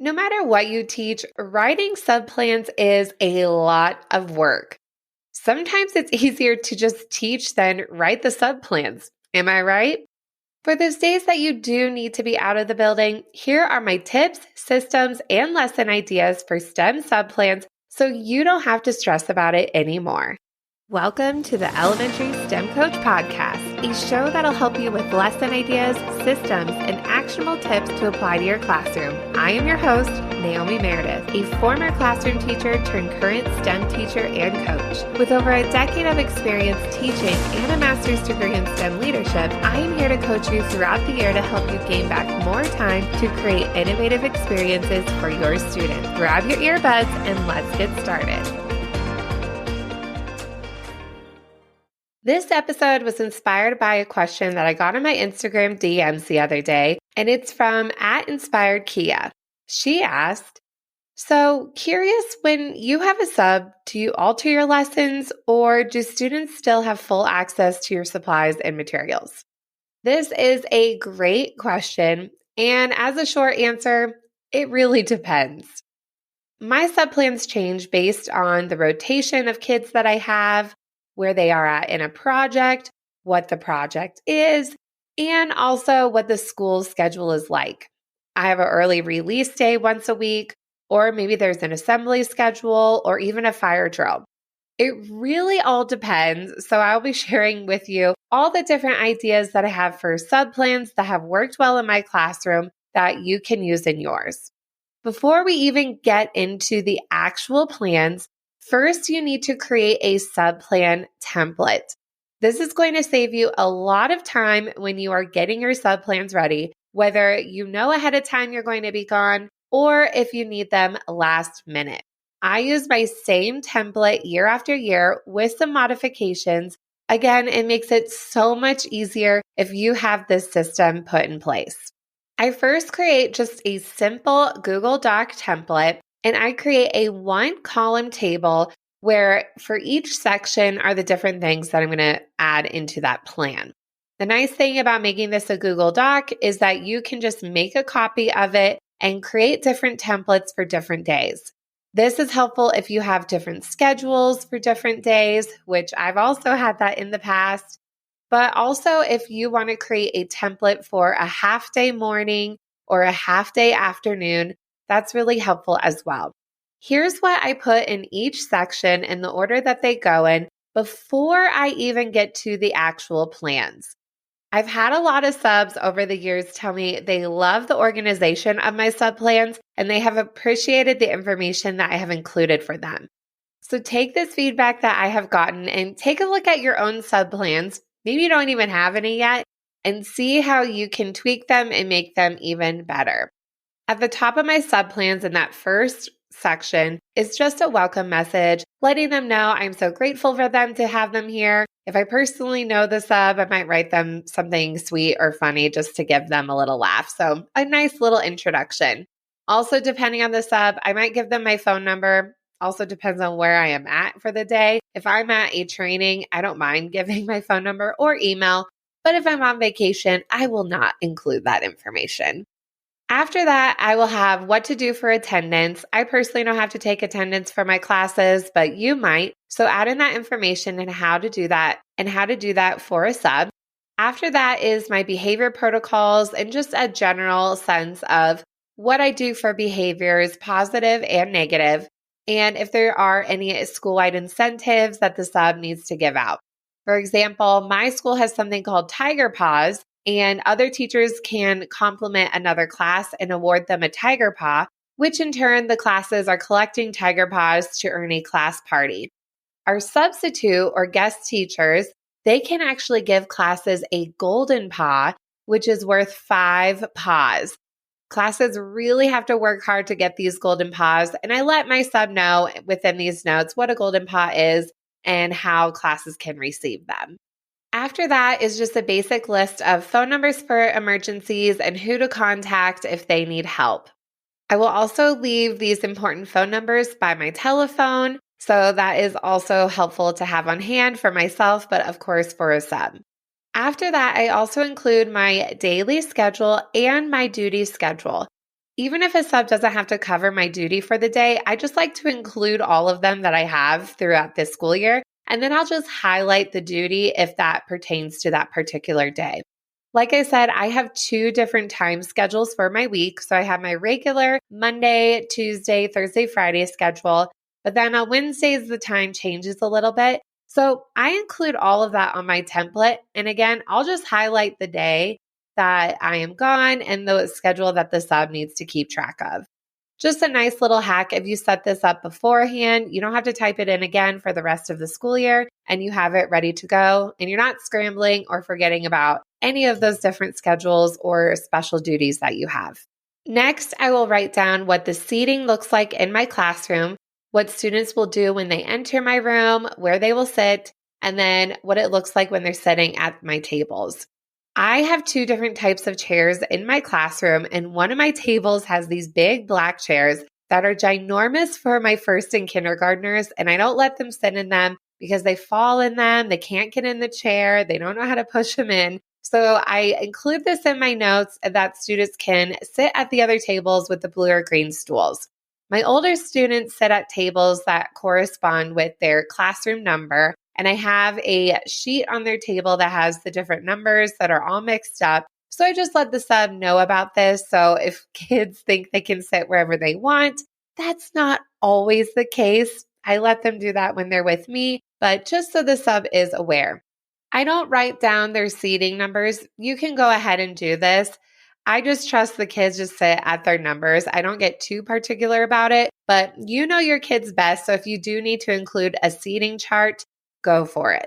No matter what you teach, writing subplans is a lot of work. Sometimes it's easier to just teach than write the subplans. Am I right? For those days that you do need to be out of the building, here are my tips, systems, and lesson ideas for STEM subplans so you don't have to stress about it anymore. Welcome to the Elementary STEM Coach Podcast, a show that'll help you with lesson ideas, systems, and actionable tips to apply to your classroom. I am your host, Naomi Meredith, a former classroom teacher turned current STEM teacher and coach. With over a decade of experience teaching and a master's degree in STEM leadership, I am here to coach you throughout the year to help you gain back more time to create innovative experiences for your students. Grab your earbuds and let's get started. This episode was inspired by a question that I got on my Instagram DMs the other day, and it's from @InspiredKia. She asked, so curious, when you have a sub, do you alter your lessons or do students still have full access to your supplies and materials? This is a great question, and as a short answer, it really depends. My subplans change based on the rotation of kids that I have, where they are at in a project, what the project is, and also what the school's schedule is like. I have an early release day once a week, or maybe there's an assembly schedule, or even a fire drill. It really all depends, so I'll be sharing with you all the different ideas that I have for subplans that have worked well in my classroom that you can use in yours. Before we even get into the actual plans, first, you need to create a subplan template. This is going to save you a lot of time when you are getting your subplans ready, whether you know ahead of time you're going to be gone or if you need them last minute. I use my same template year after year with some modifications. Again, it makes it so much easier if you have this system put in place. I first create just a simple Google Doc template, and I create a one-column table where for each section are the different things that I'm going to add into that plan. The nice thing about making this a Google Doc is that you can just make a copy of it and create different templates for different days. This is helpful if you have different schedules for different days, which I've also had that in the past. But also if you want to create a template for a half-day morning or a half-day afternoon, that's really helpful as well. Here's what I put in each section in the order that they go in before I even get to the actual plans. I've had a lot of subs over the years tell me they love the organization of my subplans and they have appreciated the information that I have included for them. So take this feedback that I have gotten and take a look at your own subplans. Maybe you don't even have any yet, and see how you can tweak them and make them even better. At the top of my subplans in that first section is just a welcome message, letting them know I'm so grateful for them to have them here. If I personally know the sub, I might write them something sweet or funny just to give them a little laugh. So a nice little introduction. Also, depending on the sub, I might give them my phone number. Also depends on where I am at for the day. If I'm at a training, I don't mind giving my phone number or email. But if I'm on vacation, I will not include that information. After that, I will have what to do for attendance. I personally don't have to take attendance for my classes, but you might. So add in that information and how to do that for a sub. After that is my behavior protocols and just a general sense of what I do for behaviors, positive and negative, and if there are any school-wide incentives that the sub needs to give out. For example, my school has something called Tiger Paws, and other teachers can compliment another class and award them a Tiger Paw, which in turn the classes are collecting Tiger Paws to earn a class party. Our substitute or guest teachers, they can actually give classes a Golden Paw, which is worth 5 paws. Classes really have to work hard to get these Golden Paws, and I let my sub know within these notes what a Golden Paw is and how classes can receive them. After that is just a basic list of phone numbers for emergencies and who to contact if they need help. I will also leave these important phone numbers by my telephone, so that is also helpful to have on hand for myself, but of course for a sub. After that, I also include my daily schedule and my duty schedule. Even if a sub doesn't have to cover my duty for the day, I just like to include all of them that I have throughout this school year. And then I'll just highlight the duty if that pertains to that particular day. Like I said, I have 2 different time schedules for my week. So I have my regular Monday, Tuesday, Thursday, Friday schedule. But then on Wednesdays, the time changes a little bit. So I include all of that on my template. And again, I'll just highlight the day that I am gone and the schedule that the sub needs to keep track of. Just a nice little hack. If you set this up beforehand, you don't have to type it in again for the rest of the school year and you have it ready to go and you're not scrambling or forgetting about any of those different schedules or special duties that you have. Next, I will write down what the seating looks like in my classroom, what students will do when they enter my room, where they will sit, and then what it looks like when they're sitting at my tables. I have 2 different types of chairs in my classroom, and one of my tables has these big black chairs that are ginormous for my first and kindergartners, and I don't let them sit in them because they fall in them, they can't get in the chair, they don't know how to push them in. So I include this in my notes that students can sit at the other tables with the blue or green stools. My older students sit at tables that correspond with their classroom number, and I have a sheet on their table that has the different numbers that are all mixed up. So I just let the sub know about this. So if kids think they can sit wherever they want, that's not always the case. I let them do that when they're with me, but just so the sub is aware. I don't write down their seating numbers. You can go ahead and do this. I just trust the kids just sit at their numbers. I don't get too particular about it, but you know your kids best. So if you do need to include a seating chart, go for it.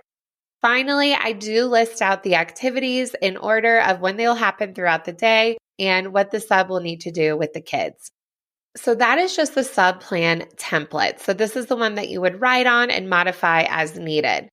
Finally, I do list out the activities in order of when they'll happen throughout the day and what the sub will need to do with the kids. So that is just the sub plan template. So this is the one that you would write on and modify as needed.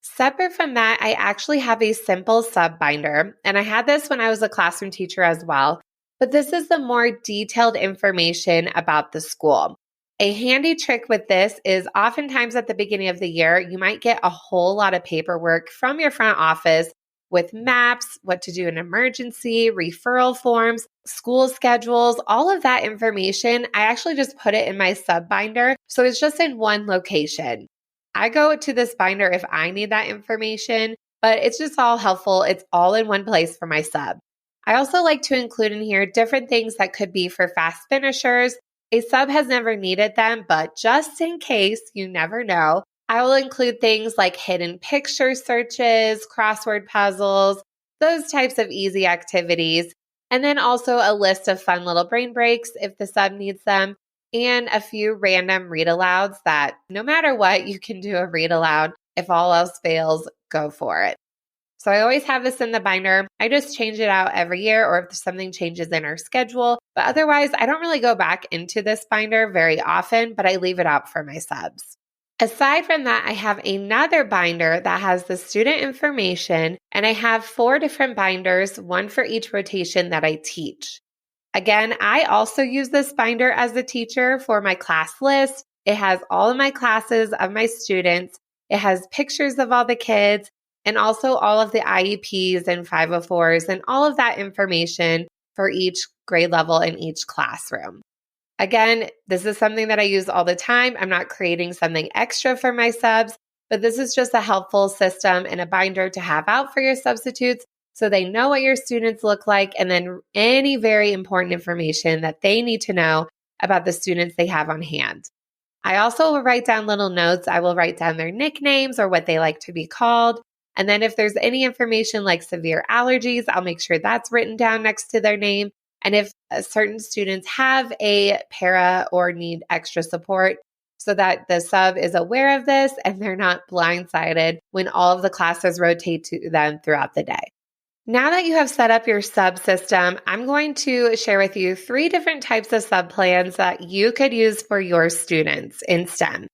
Separate from that, I actually have a simple sub binder, and I had this when I was a classroom teacher as well, but this is the more detailed information about the school. A handy trick with this is oftentimes at the beginning of the year, you might get a whole lot of paperwork from your front office with maps, what to do in emergency, referral forms, school schedules, all of that information. I actually just put it in my sub binder, so it's just in one location. I go to this binder if I need that information, but it's just all helpful. It's all in one place for my sub. I also like to include in here different things that could be for fast finishers. A sub has never needed them, but just in case, you never know, I will include things like hidden picture searches, crossword puzzles, those types of easy activities, and then also a list of fun little brain breaks if the sub needs them, and a few random read alouds that no matter what, you can do a read aloud. If all else fails, go for it. So I always have this in the binder. I just change it out every year or if something changes in our schedule. But otherwise, I don't really go back into this binder very often, but I leave it out for my subs. Aside from that, I have another binder that has the student information, and I have 4 different binders, one for each rotation that I teach. Again, I also use this binder as a teacher for my class list. It has all of my classes of my students. It has pictures of all the kids and also all of the IEPs and 504s and all of that information for each grade level in each classroom. Again, this is something that I use all the time. I'm not creating something extra for my subs, but this is just a helpful system and a binder to have out for your substitutes so they know what your students look like and then any very important information that they need to know about the students they have on hand. I also will write down little notes. I will write down their nicknames or what they like to be called. And then if there's any information like severe allergies, I'll make sure that's written down next to their name. And if certain students have a para or need extra support, so that the sub is aware of this and they're not blindsided when all of the classes rotate to them throughout the day. Now that you have set up your sub system, I'm going to share with you 3 different types of sub plans that you could use for your students in STEM.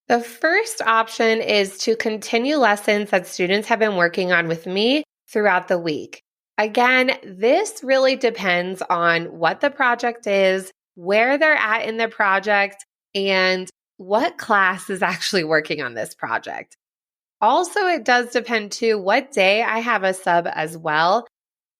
The first option is to continue lessons that students have been working on with me throughout the week. Again, this really depends on what the project is, where they're at in the project, and what class is actually working on this project. Also, it does depend too what day I have a sub as well.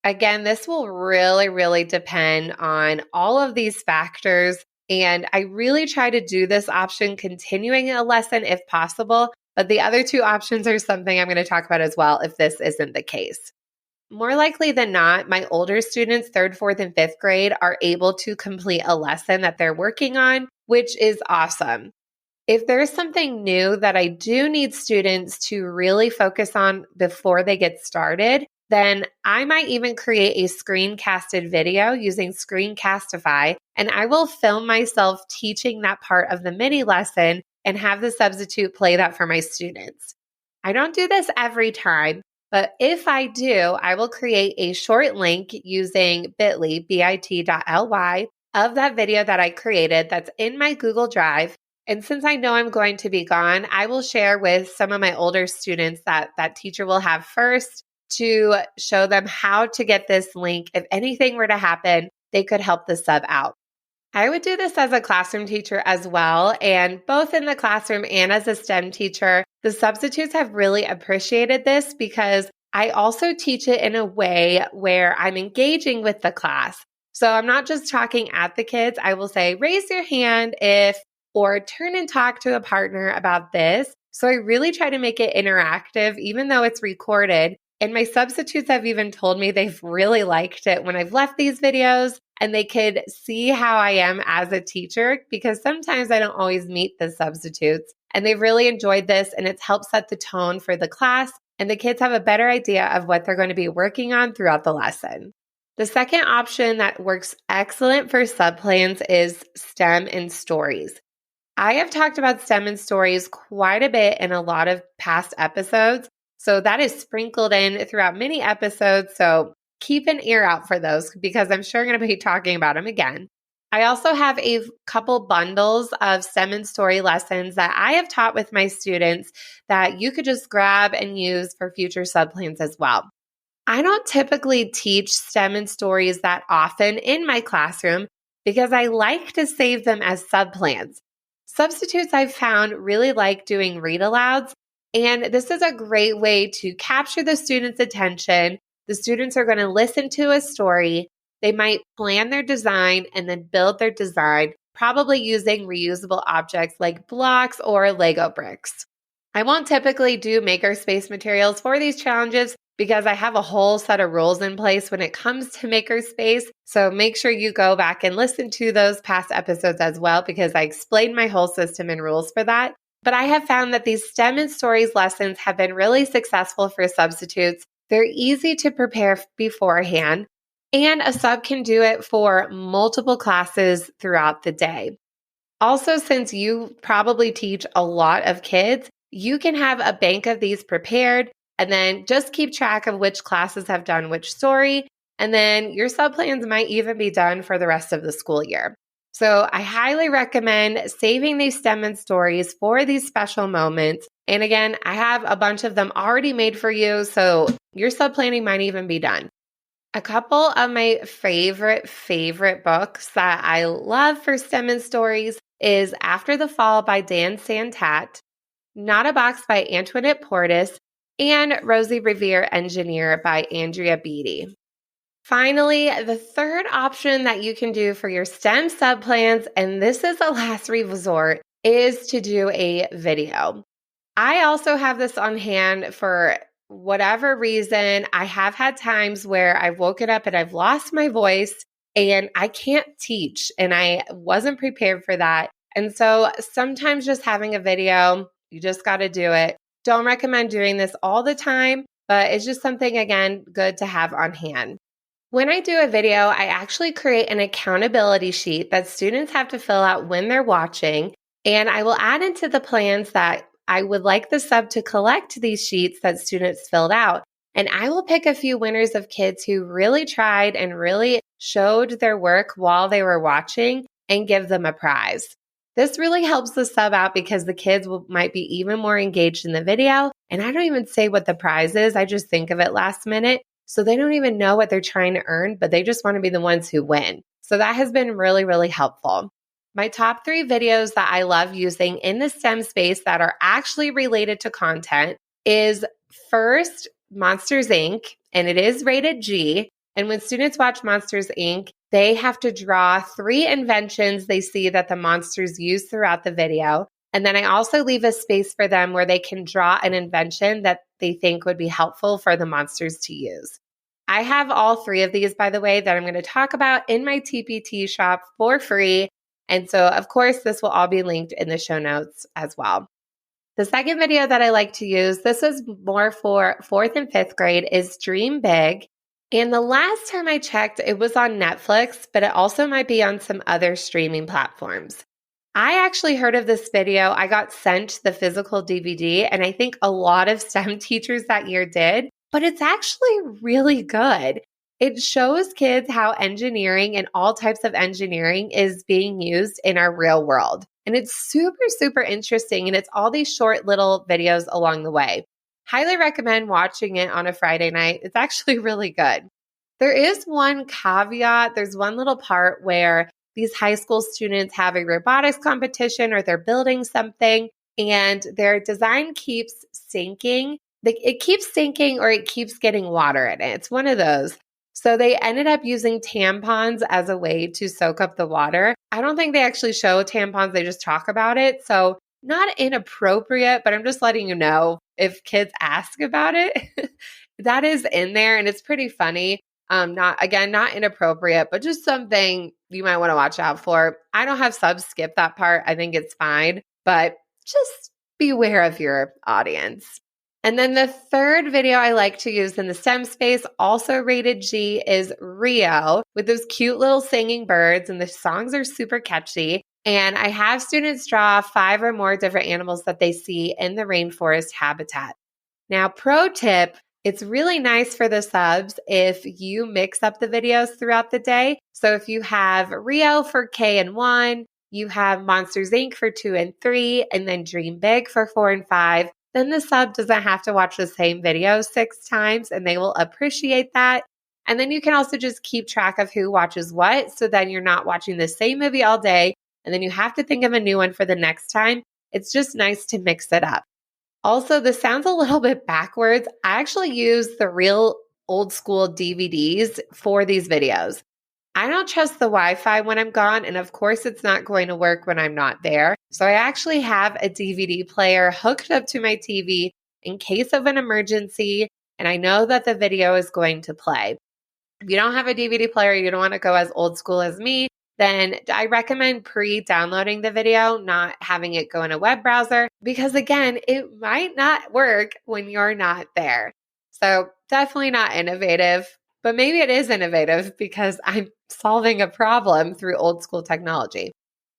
Again, this will really, really depend on all of these factors. And I really try to do this option continuing a lesson if possible. But the other two options are something I'm going to talk about as well if this isn't the case. More likely than not, my older students, third, fourth, and fifth grade, are able to complete a lesson that they're working on, which is awesome. If there's something new that I do need students to really focus on before they get started, then I might even create a screencasted video using Screencastify, and I will film myself teaching that part of the mini lesson and have the substitute play that for my students. I don't do this every time, but if I do, I will create a short link using bit.ly, bit.ly, of that video that I created that's in my Google Drive. And since I know I'm going to be gone, I will share with some of my older students that teacher will have first to show them how to get this link. If anything were to happen, they could help the sub out. I would do this as a classroom teacher as well. And both in the classroom and as a STEM teacher, the substitutes have really appreciated this because I also teach it in a way where I'm engaging with the class. So I'm not just talking at the kids. I will say, raise your hand if, or turn and talk to a partner about this. So I really try to make it interactive, even though it's recorded. And my substitutes have even told me they've really liked it when I've left these videos and they could see how I am as a teacher, because sometimes I don't always meet the substitutes. And they've really enjoyed this, and it's helped set the tone for the class, and the kids have a better idea of what they're going to be working on throughout the lesson. The second option that works excellent for subplans is STEM and stories. I have talked about STEM and stories quite a bit in a lot of past episodes, so that is sprinkled in throughout many episodes, so keep an ear out for those because I'm sure I'm going to be talking about them again. I also have a couple bundles of STEM and story lessons that I have taught with my students that you could just grab and use for future subplans as well. I don't typically teach STEM and stories that often in my classroom because I like to save them as subplans. Substitutes I've found really like doing read alouds, and this is a great way to capture the students' attention. The students are going to listen to a story. They might plan their design and then build their design, probably using reusable objects like blocks or Lego bricks. I won't typically do makerspace materials for these challenges because I have a whole set of rules in place when it comes to makerspace. So make sure you go back and listen to those past episodes as well, because I explained my whole system and rules for that. But I have found that these STEM and stories lessons have been really successful for substitutes. They're easy to prepare beforehand, and a sub can do it for multiple classes throughout the day. Also, since you probably teach a lot of kids, you can have a bank of these prepared and then just keep track of which classes have done which story. And then your subplans might even be done for the rest of the school year. So I highly recommend saving these STEM and stories for these special moments. And again, I have a bunch of them already made for you, so your subplanning might even be done. A couple of my favorite books that I love for STEM and stories is After the Fall by Dan Santat, Not a Box by Antoinette Portis, and Rosie Revere Engineer by Andrea Beatty. Finally, the third option that you can do for your STEM subplans, and this is a last resort, is to do a video. I also have this on hand for whatever reason. I have had times where I've woken up and I've lost my voice and I can't teach, and I wasn't prepared for that. And so sometimes just having a video, you just got to do it. Don't recommend doing this all the time, but it's just something, again, good to have on hand. When I do a video, I actually create an accountability sheet that students have to fill out when they're watching, and I will add into the plans that I would like the sub to collect these sheets that students filled out. And I will pick a few winners of kids who really tried and really showed their work while they were watching and give them a prize. This really helps the sub out because the kids might be even more engaged in the video. And I don't even say what the prize is. I just think of it last minute. So they don't even know what they're trying to earn, but they just want to be the ones who win. So that has been really, really helpful. My top 3 videos that I love using in the STEM space that are actually related to content is first, Monsters, Inc., and it is rated G. And when students watch Monsters, Inc., they have to draw 3 inventions they see that the monsters use throughout the video. And then I also leave a space for them where they can draw an invention that they think would be helpful for the monsters to use. I have all 3 of these, by the way, that I'm going to talk about in my TPT shop for free. And so, of course, this will all be linked in the show notes as well. The second video that I like to use, this is more for 4th and 5th grade, is Dream Big. And the last time I checked, it was on Netflix, but it also might be on some other streaming platforms. I actually heard of this video. I got sent the physical DVD, and I think a lot of STEM teachers that year did, but it's actually really good. It shows kids how engineering and all types of engineering is being used in our real world. And it's super, super interesting. And it's all these short little videos along the way. Highly recommend watching it on a Friday night. It's actually really good. There is one caveat. There's one little part where these high school students have a robotics competition or they're building something and their design keeps sinking. It keeps sinking or it keeps getting water in it. It's one of those. So they ended up using tampons as a way to soak up the water. I don't think they actually show tampons. They just talk about it. So not inappropriate, but I'm just letting you know if kids ask about it, that is in there and it's pretty funny. Not inappropriate, but just something you might want to watch out for. I don't have subs skip that part. I think it's fine, but just beware of your audience. And then the third video I like to use in the STEM space, also rated G, is Rio with those cute little singing birds, and the songs are super catchy. And I have students draw 5 or more different animals that they see in the rainforest habitat. Now, pro tip, it's really nice for the subs if you mix up the videos throughout the day. So if you have Rio for K and 1, you have Monsters, Inc. for 2 and 3, and then Dream Big for 4 and 5, then the sub doesn't have to watch the same video 6 times, and they will appreciate that. And then you can also just keep track of who watches what, so then you're not watching the same movie all day, and then you have to think of a new one for the next time. It's just nice to mix it up. Also, this sounds a little bit backwards. I actually use the real old school DVDs for these videos. I don't trust the Wi-Fi when I'm gone, and of course it's not going to work when I'm not there. So I actually have a DVD player hooked up to my TV in case of an emergency, and I know that the video is going to play. If you don't have a DVD player, you don't want to go as old school as me, then I recommend pre-downloading the video, not having it go in a web browser, because again, it might not work when you're not there. So definitely not innovative, but maybe it is innovative because I'm solving a problem through old school technology.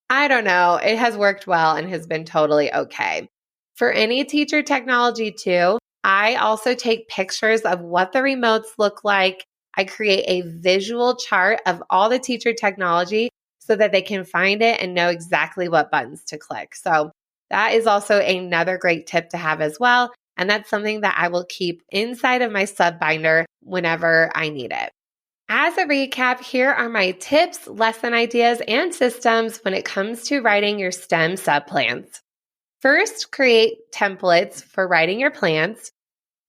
I don't know. It has worked well and has been totally okay. For any teacher technology too, I also take pictures of what the remotes look like. I create a visual chart of all the teacher technology so that they can find it and know exactly what buttons to click. So that is also another great tip to have as well. And that's something that I will keep inside of my sub binder whenever I need it. As a recap, here are my tips, lesson ideas, and systems when it comes to writing your STEM sub plans. First, create templates for writing your plans.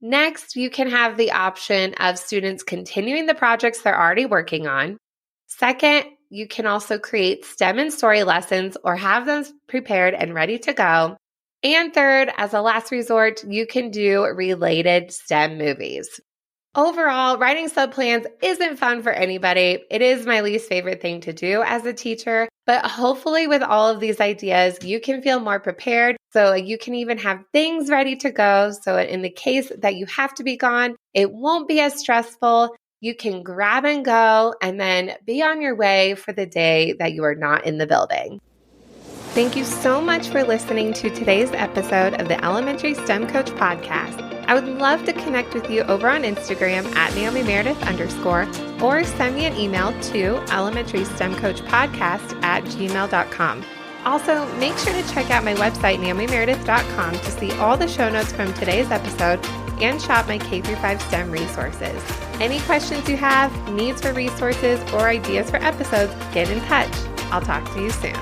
Next, you can have the option of students continuing the projects they're already working on. Second, you can also create STEM and story lessons or have them prepared and ready to go. And third, as a last resort, you can do related STEM movies. Overall, writing sub-plans isn't fun for anybody. It is my least favorite thing to do as a teacher, but hopefully with all of these ideas, you can feel more prepared so you can even have things ready to go. So in the case that you have to be gone, it won't be as stressful. You can grab and go and then be on your way for the day that you are not in the building. Thank you so much for listening to today's episode of the Elementary STEM Coach Podcast. I would love to connect with you over on Instagram at NaomiMeredith_ or send me an email to elementarystemcoachpodcast@gmail.com. Also, make sure to check out my website, NaomiMeredith.com, to see all the show notes from today's episode and shop my K-5 STEM resources. Any questions you have, needs for resources, or ideas for episodes, get in touch. I'll talk to you soon.